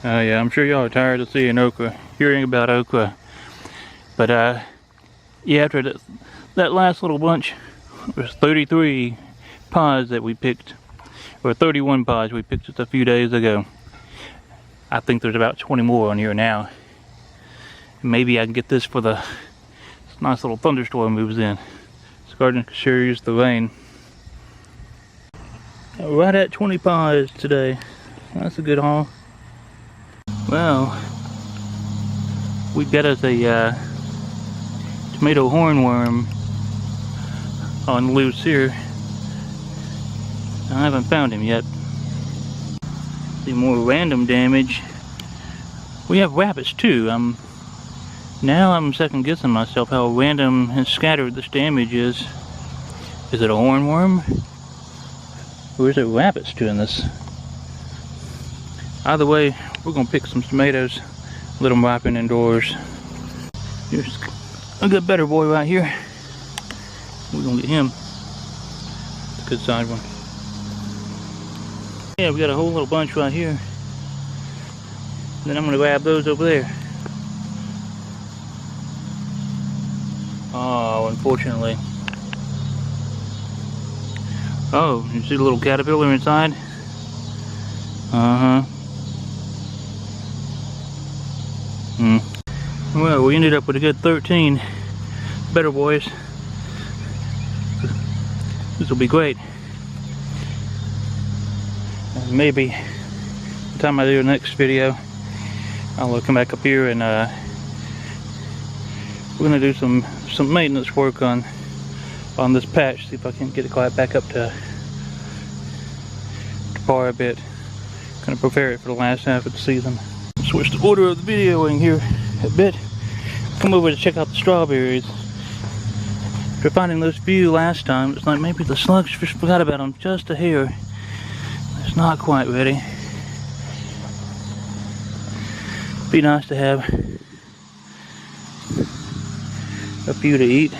Yeah, I'm sure y'all are tired of seeing okra, hearing about okra. But yeah, after that last little bunch, there's 33 pods that we picked, or 31 pods we picked just a few days ago. I think there's about 20 more on here now. Maybe I can get this for this nice little thunderstorm moves in. This garden could sure use the rain. Right at 20 pods today. That's a good haul. Well, we got us a tomato hornworm on loose here. I haven't found him yet. See more random damage. We have rabbits too. Now I'm second guessing myself how random and scattered this damage is. Is it a hornworm? Or is it rabbits doing this? Either way, we're gonna pick some tomatoes, let them ripen indoors. Here's a good better boy right here. We're gonna get him. It's a good sized one. Yeah, we got a whole little bunch right here. Then I'm gonna grab those over there. Oh, unfortunately. Oh, you see the little caterpillar inside? Well, we ended up with a good 13 better boys. This will be great. And maybe the time I do the next video, I'll come back up here and we're gonna do some maintenance work on this patch. See if I can get it quite back up to par a bit. Gonna prepare it for the last half of the season. Switch the order of the videoing here a bit. Come over to check out the strawberries. After finding those few last time, it's like maybe the slugs just forgot about them just a hair. It's not quite ready. Be nice to have a few to eat.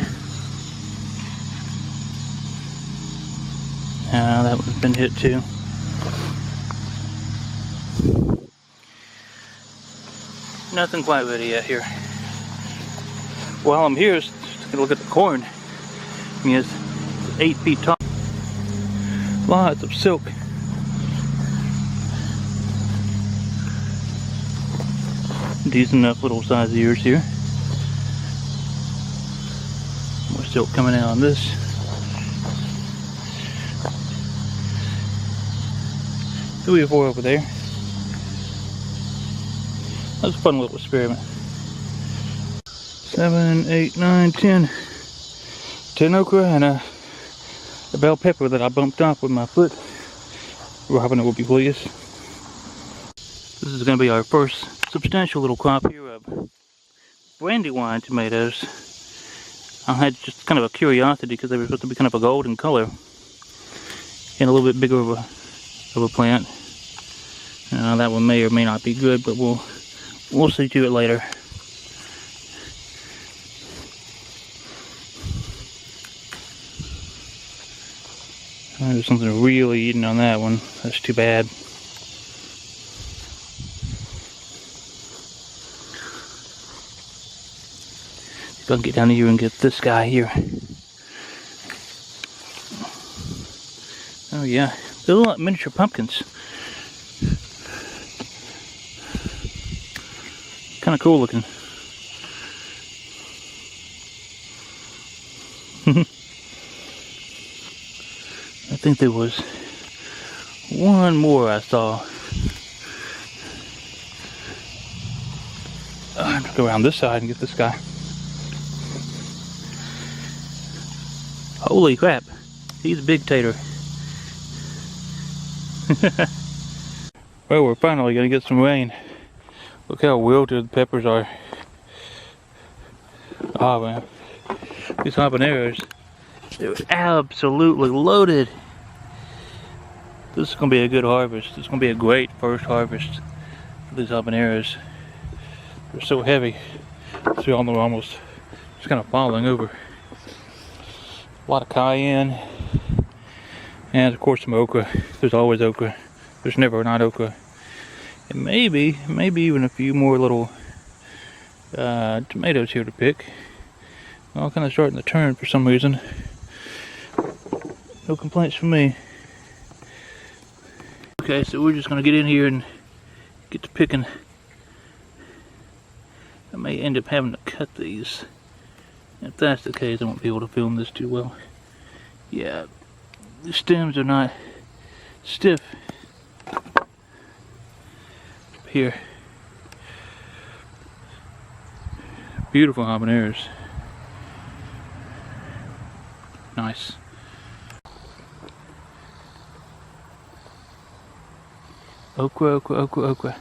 That one's been hit too. Nothing quite ready yet here. While I'm here, just gonna look at the corn. I mean, it's 8 feet tall. Lots of silk. Decent enough little size ears here. More silk coming out on this. 3 or 4 over there. That's a fun little experiment. 7, 8, 9, 10. 10 okra and a bell pepper that I bumped off with my foot. Robin will be pleased. This is going to be our first substantial little crop here of Brandywine tomatoes. I had just kind of a curiosity because they were supposed to be kind of a golden color and a little bit bigger of a plant. That one may or may not be good, but we'll see to it later. There's something really eating on that one. That's too bad. If I can get down here and get this guy here. Oh yeah, they're little miniature pumpkins. Kind of cool looking. I think there was one more I saw. I have to go around this side and get this guy. Holy crap, he's a big tater. Well, we're finally gonna get some rain. Look how wilted the peppers are. Oh man, these habaneros, they're absolutely loaded. This is gonna be a good harvest. This is gonna be a great first harvest for these habaneros. They're so heavy. See, all they're almost just kind of falling over. A lot of cayenne, and of course some okra. There's always okra. There's never not okra And maybe even a few more little tomatoes here to pick. All kind of starting to turn for some reason. No complaints from me. Okay, so we're just gonna get in here and get to picking. I may end up having to cut these. If that's the case, I won't be able to film this too well. Yeah, the stems are not stiff. Here. Beautiful habaneros. Nice. Okra, okra, okra, okra.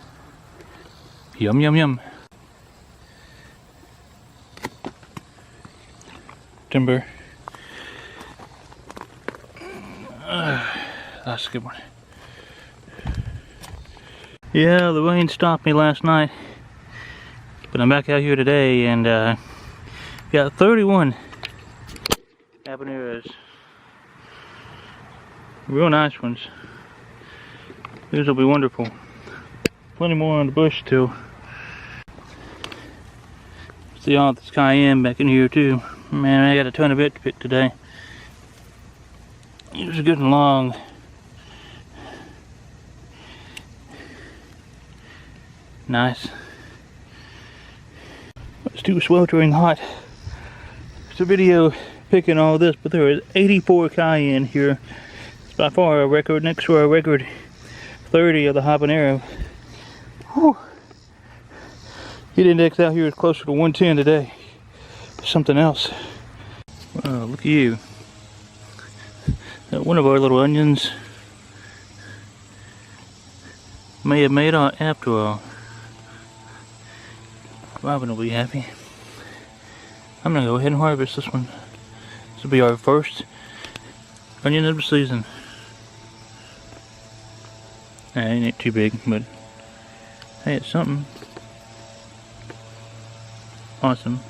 Yum, yum, yum. Timber. That's a good one. Yeah, the rain stopped me last night, but I'm back out here today and got 31 habaneros. Real nice ones. These will be wonderful. Plenty more on the bush too. See all this cayenne back in here too. Man, I got a ton of it to pick today. It was good and long. Nice. It's too sweltering hot. It's a video picking all this, but there is 84 cayenne here. It's by far a record, next to our record 30 of the habanero. Whew. Heat index out here is closer to 110 today. Something else. Wow, look at you. One of our little onions may have made it after all. Robin will be happy. I'm gonna go ahead and harvest this one. This will be our first onion of the season. It ain't too big, but hey, it's something. Awesome.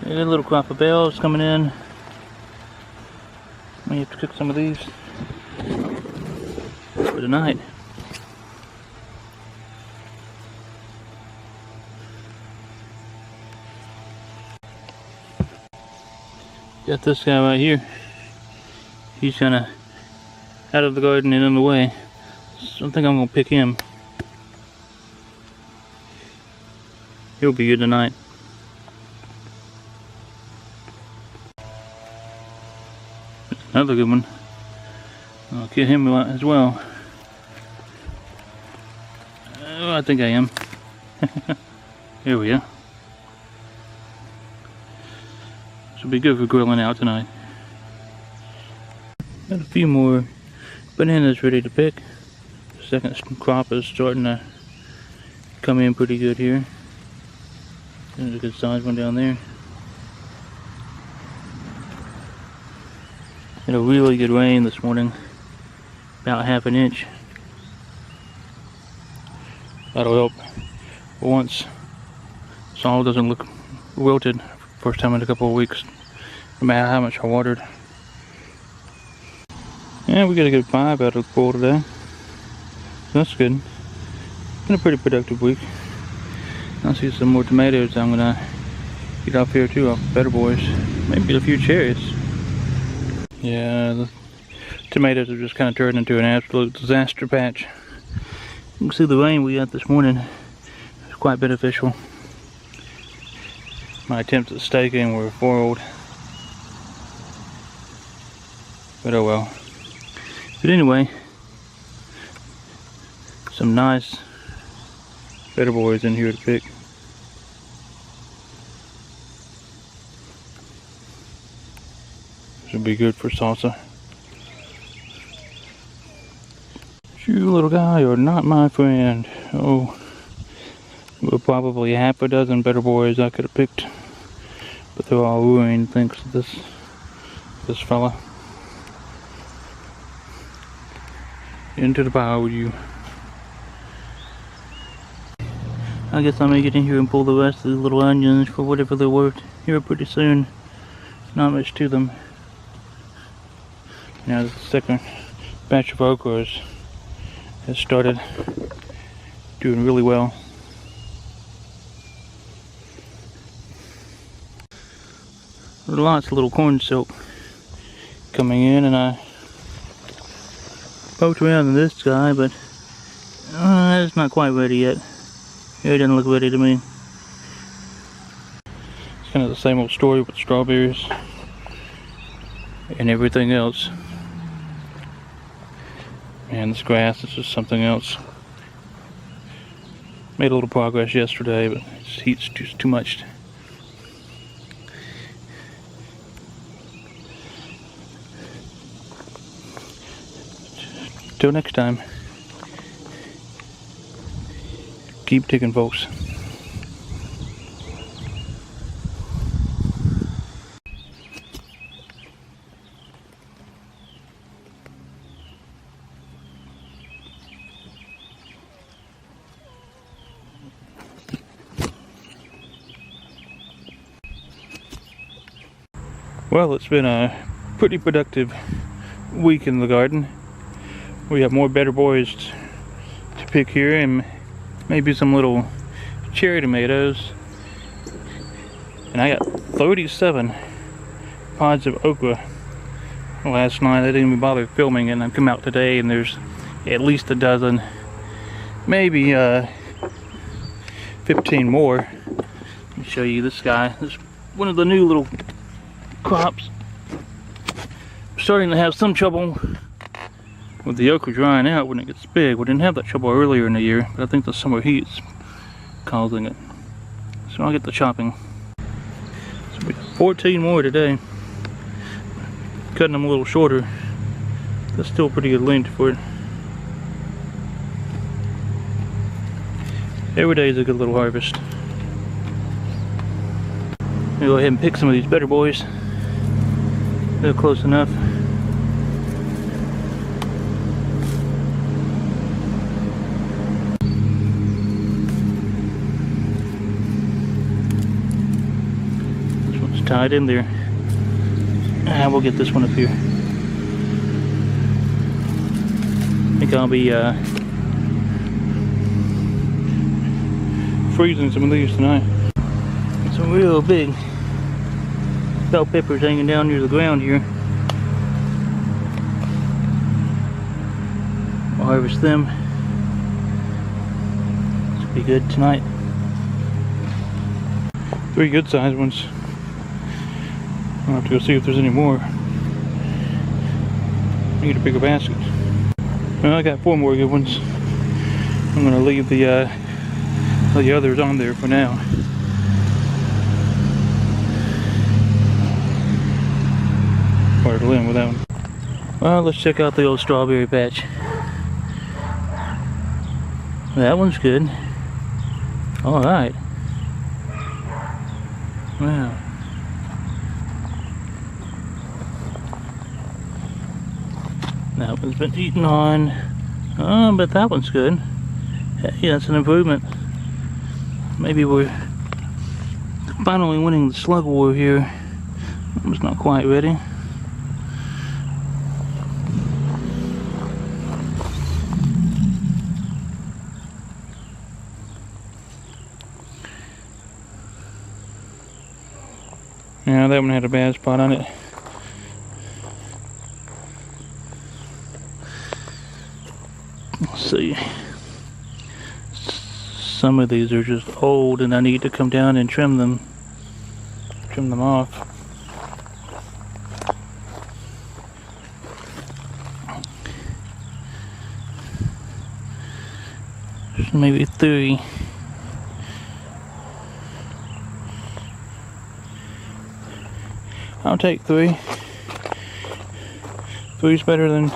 Got a little crop of bells coming in. May have to cook some of these for tonight. Got this guy right here. He's kinda out of the garden and in the way. So I think I'm gonna pick him. He'll be good tonight. Another good one. I'll get him as well. Oh, I think I am. Here we go. This will be good for grilling out tonight. Got a few more bananas ready to pick. The second crop is starting to come in pretty good here. There's a good sized one down there. Had a really good rain this morning, about ½ an inch. That'll help once soil doesn't look wilted. First time in a couple of weeks, no matter how much I watered. Yeah, we got a good 5 out of the pool today. So that's good. Been a pretty productive week. I see some more tomatoes I'm gonna get off here too, off Better Boys. Maybe a few cherries. Yeah, the tomatoes have just kind of turned into an absolute disaster patch. You can see the rain we got this morning. It's quite beneficial. My attempts at staking were foiled. But oh well. But anyway, some nice Better Boys in here to pick. This will be good for salsa. You little guy, you're not my friend. Oh, well, probably half a dozen Better Boys I could have picked, but they're all ruined thanks to this fella. Into the pile with you. I guess I'm gonna get in here and pull the rest of the little onions for whatever they're worth here pretty soon. Not much to them. Now the second batch of okras has started. doing really well. There's lots of little corn silk coming in, and I poked around in this guy, but it's not quite ready yet. It doesn't look ready to me. It's kind of the same old story with strawberries and everything else. And this grass is just something else. Made a little progress yesterday, but this heat's just too much. Till next time, keep digging, folks. Well, it's been a pretty productive week in the garden. We have more better boys to pick here, and maybe some little cherry tomatoes. And I got 37 pods of okra last night. I didn't even bother filming it, and I come out today and there's at least a dozen, maybe 15 more. Let me show you this guy. This is one of the new little crops. I'm starting to have some trouble with the okra drying out when it gets big. We didn't have that trouble earlier in the year, but I think the summer heat's causing it. So I'll get the chopping. So we got 14 more today. Cutting them a little shorter. That's still pretty good length for it. Every day is a good little harvest. I'm gonna go ahead and pick some of these better boys. They're close enough. Tied in there. And we'll get this one up here. I think I'll be freezing some of these tonight. Some real big bell peppers hanging down near the ground here. I'll harvest them. This will be good tonight. 3 good sized ones. I'll have to go see if there's any more. I need a bigger basket. Well, I got 4 more good ones. I'm gonna leave the others on there for now. Hard to live with that one. Well, let's check out the old strawberry patch. That one's good. All right. Wow. That one's been eaten on. Oh, but that one's good. Hey, that's an improvement. Maybe we're finally winning the slug war here. That one's not quite ready. Yeah, that one had a bad spot on it. Let's see. Some of these are just old and I need to come down and trim them off. There's maybe 3. I'll take 3. 3's better than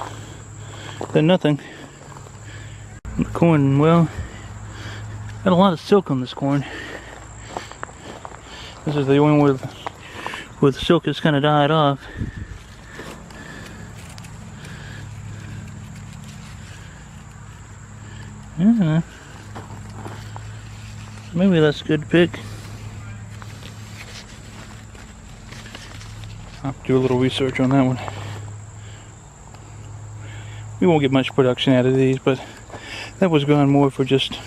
nothing. The corn, well, got a lot of silk on this corn. This is the one where the silk has kind of died off. Yeah. Maybe that's a good pick. I'll have to do a little research on that one. We won't get much production out of these, but That was going more for just,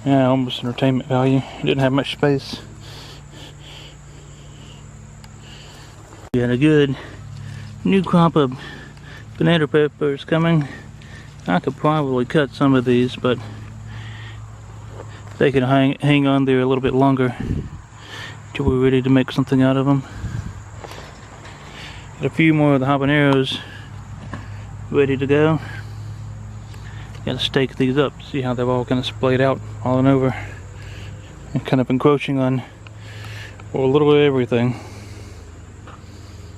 yeah, almost entertainment value. It didn't have much space. We had a good new crop of banana peppers coming. I could probably cut some of these, but they can hang on there a little bit longer till we're ready to make something out of them. Got a few more of the habaneros ready to go. Gotta stake these up, see how they've all kind of splayed out all and over, and kind of encroaching on, well, a little bit of everything.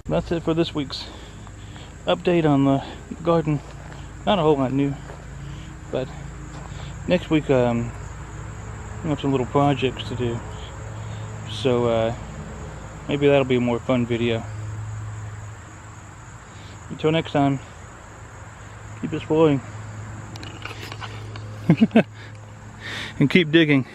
That's it for this week's update on the garden. Not a whole lot new, but next week we have some little projects to do, so maybe that'll be a more fun video. Until next time, keep exploring and keep digging.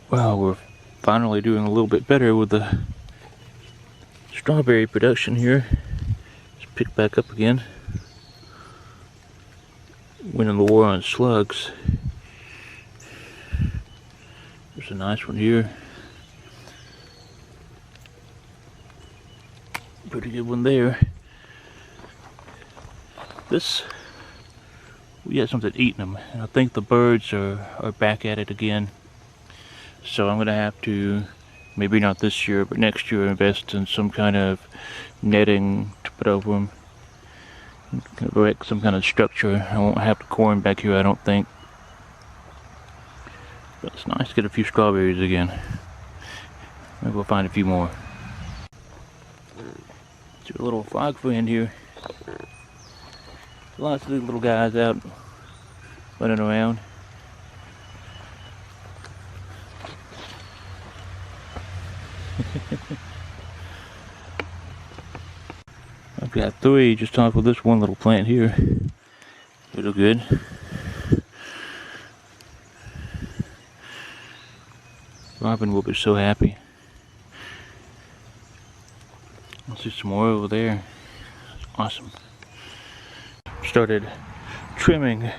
Well, we're finally doing a little bit better with the strawberry production here. Just pick back up again. Winning the war on slugs. There's a nice one here. Pretty good one there. This, we had something eating them, and I think the birds are back at it again. So I'm gonna have to, maybe not this year, but next year, invest in some kind of netting to put over them. Erect some kind of structure. I won't have the corn back here, I don't think. But it's nice to get a few strawberries again. Maybe we'll find a few more. Do a little frog friend here. Lots of these little guys out running around. I've got 3 just off of this one little plant here. Little good. Robin will be so happy. I'll see some more over there. Awesome. Started trimming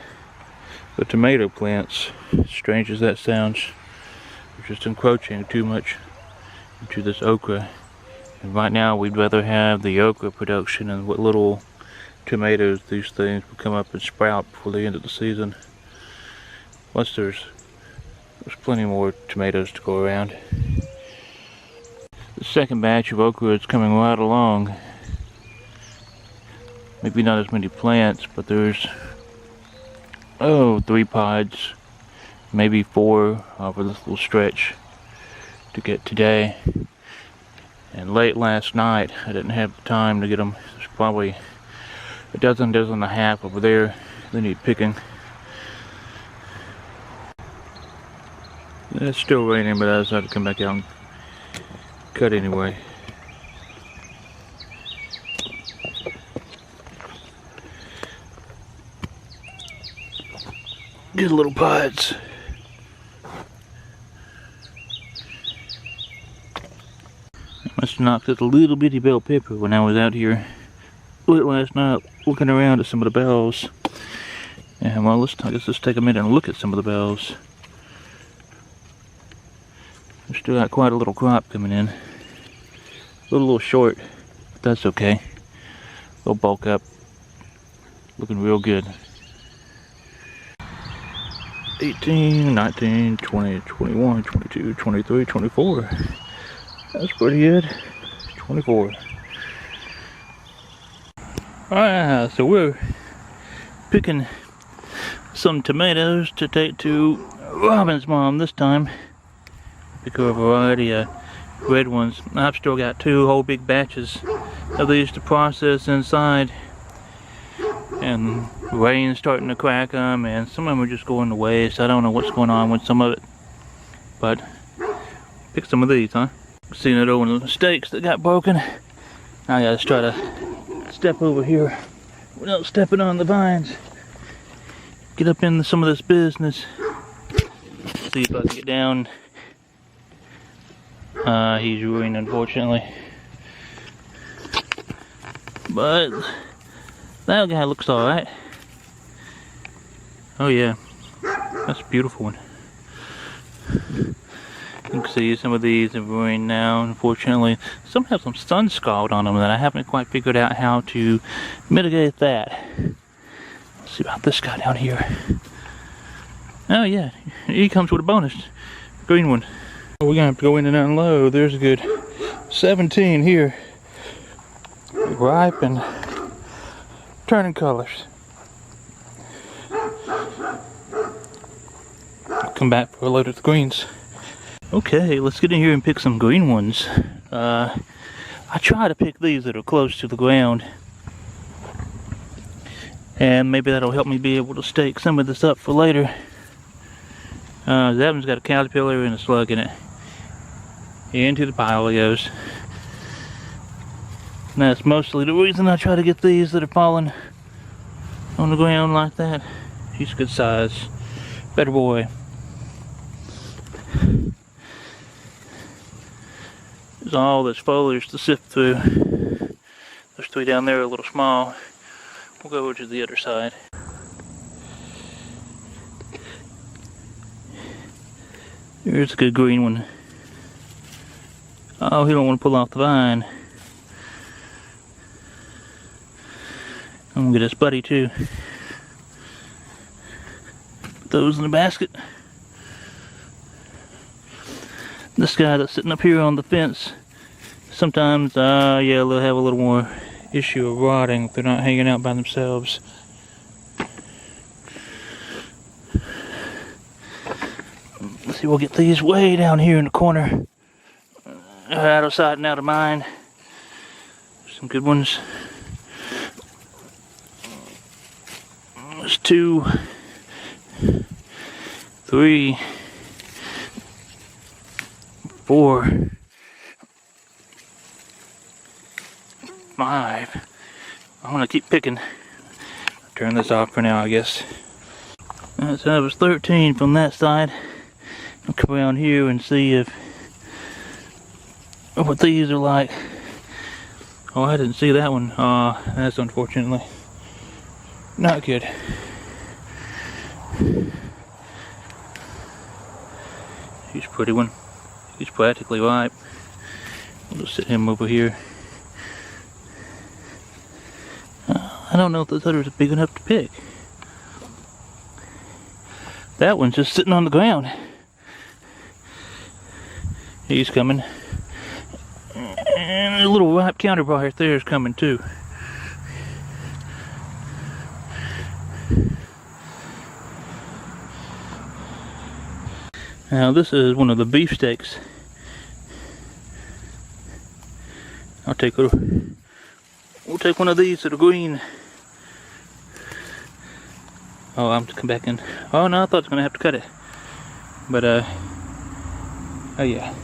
the tomato plants. Strange as that sounds, they're just encroaching too much into this okra. And right now we'd rather have the okra production and what little tomatoes these things will come up and sprout before the end of the season. Plus there's plenty more tomatoes to go around. The second batch of okra is coming right along. Maybe not as many plants, but there's 3 pods, maybe 4 over this little stretch to get today. And late last night I didn't have the time to get them. There's probably a dozen and a half over there they need picking. It's still raining, but I decided to come back out and cut anyway. Good little pods. Must have knocked out a little bitty bell pepper when I was out here late last night looking around at some of the bells. And well, I guess let's take a minute and look at some of the bells. We've still got quite a little crop coming in. A little short, but that's okay. They'll bulk up. Looking real good. 18, 19, 20, 21, 22, 23, 24. That's pretty good. 24. Alright, so we're picking some tomatoes to take to Robin's mom this time. Pick her a variety of red ones. I've still got 2 whole big batches of these to process inside. And rain's starting to crack them, and some of them are just going to waste. I don't know what's going on with some of it. But pick some of these, huh? See another one of the stakes that got broken. Now I gotta try to step over here without stepping on the vines. Get up into some of this business. See if I can get down. He's ruined, unfortunately. But that guy looks alright. Oh yeah, that's a beautiful one. You can see some of these are ruined now, unfortunately. Some have some sun scald on them that I haven't quite figured out how to mitigate that. Let's see about this guy down here. Oh yeah, he comes with a bonus. Green one. We're gonna have to go in and unload. There's a good 17 here. Ripe and turning colors. Come back for a load of the greens. Okay, let's get in here and pick some green ones. I try to pick these that are close to the ground. And maybe that'll help me be able to stake some of this up for later. That one's got a caterpillar and a slug in it. Into the pile it goes. And that's mostly the reason I try to get these that are falling on the ground like that. He's a good size. Better boy. There's all this foliage to sift through. Those three down there are a little small. We'll go over to the other side. Here's a good green one. Oh, he don't want to pull off the vine. I'm gonna get his buddy too. Put those in the basket. This guy that's sitting up here on the fence, sometimes, yeah, they'll have a little more issue of rotting if they're not hanging out by themselves. Let's see, we'll get these way down here in the corner. Out of sight and out of mind. Some good ones. There's 2, 3, 4, 5. I'm gonna keep picking. Turn this off for now, I guess. So that was 13 from that side. I'll come around here and see if what these are like. Oh, I didn't see that one. That's unfortunately not good. He's a pretty one. He's practically ripe. We'll just sit him over here. I don't know if this other is big enough to pick. That one's just sitting on the ground. He's coming. And a little ripe counterpart right there is coming too. Now this is one of the beefsteaks. We'll take one of these that are green. Oh, I'm to come back in. Oh no, I thought I was gonna have to cut it. But oh yeah.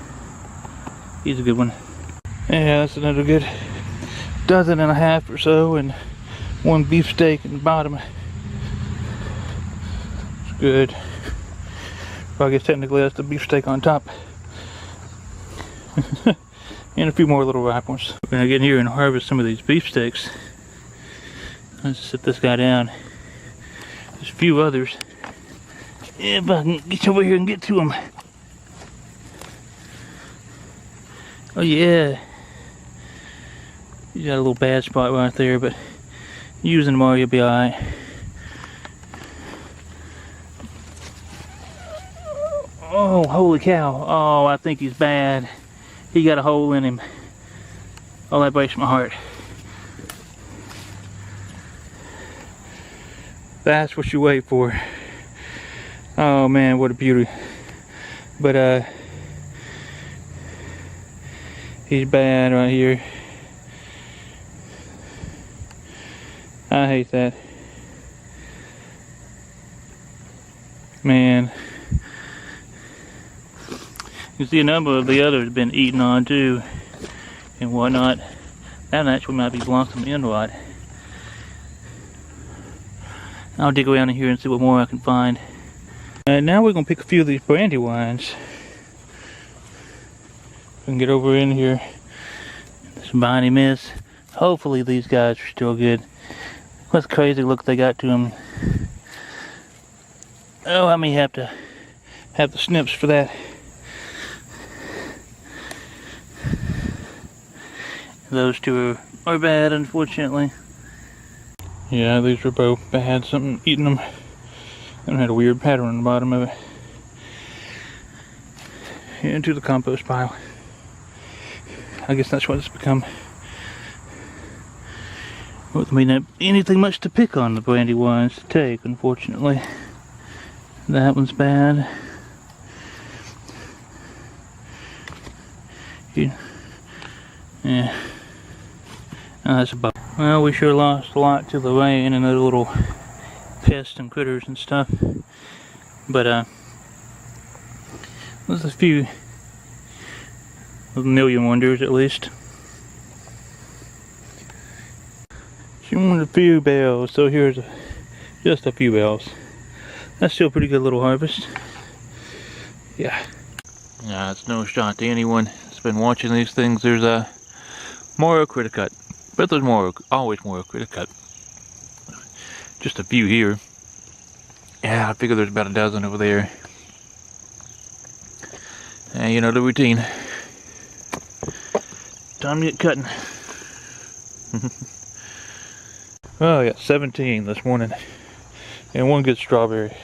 He's a good one. Yeah, that's another good 12.5 or so, and one beefsteak in the bottom. It's good. Well, I guess technically that's the beefsteak on top. And a few more little ripe ones. We're gonna get in here and harvest some of these beefsteaks. Let's sit this guy down. There's a few others. If I can get over here and get to them. Oh yeah. You got a little bad spot right there, but using them all, you'll be alright. Oh, holy cow. Oh, I think he's bad. He got a hole in him. Oh, that breaks my heart. That's what you wait for. Oh man, what a beauty. But he's bad right here. I hate that. Man. You see a number of the others have been eaten on too and whatnot. That actually might be blossom enrot. I'll dig around in here and see what more I can find. And now we're gonna pick a few of these brandywines. We can get over in here. Some viney miss. Hopefully these guys are still good. What a crazy look they got to them. Oh, I may have to have the snips for that. Those two are bad, unfortunately. Yeah, these are both bad. Something eating them. And had a weird pattern on the bottom of it. Into the compost pile. I guess that's what it's become. With me not anything much to pick on the brandywines to take, unfortunately. That one's bad. Yeah. Oh, that's about. Well, we sure lost a lot to the rain and other little pests and critters and stuff. But there's a few million wonders at least. Showing a few bells, so here's just a few bells. That's still a pretty good little harvest. Yeah. Yeah, it's no shot to anyone that's been watching these things. There's a Moro Criticut, but there's always Moro Criticut. Just a few here. Yeah, I figure there's about a dozen over there. And you know the routine. Time to get cutting. Oh, I got 17 this morning. And one good strawberry.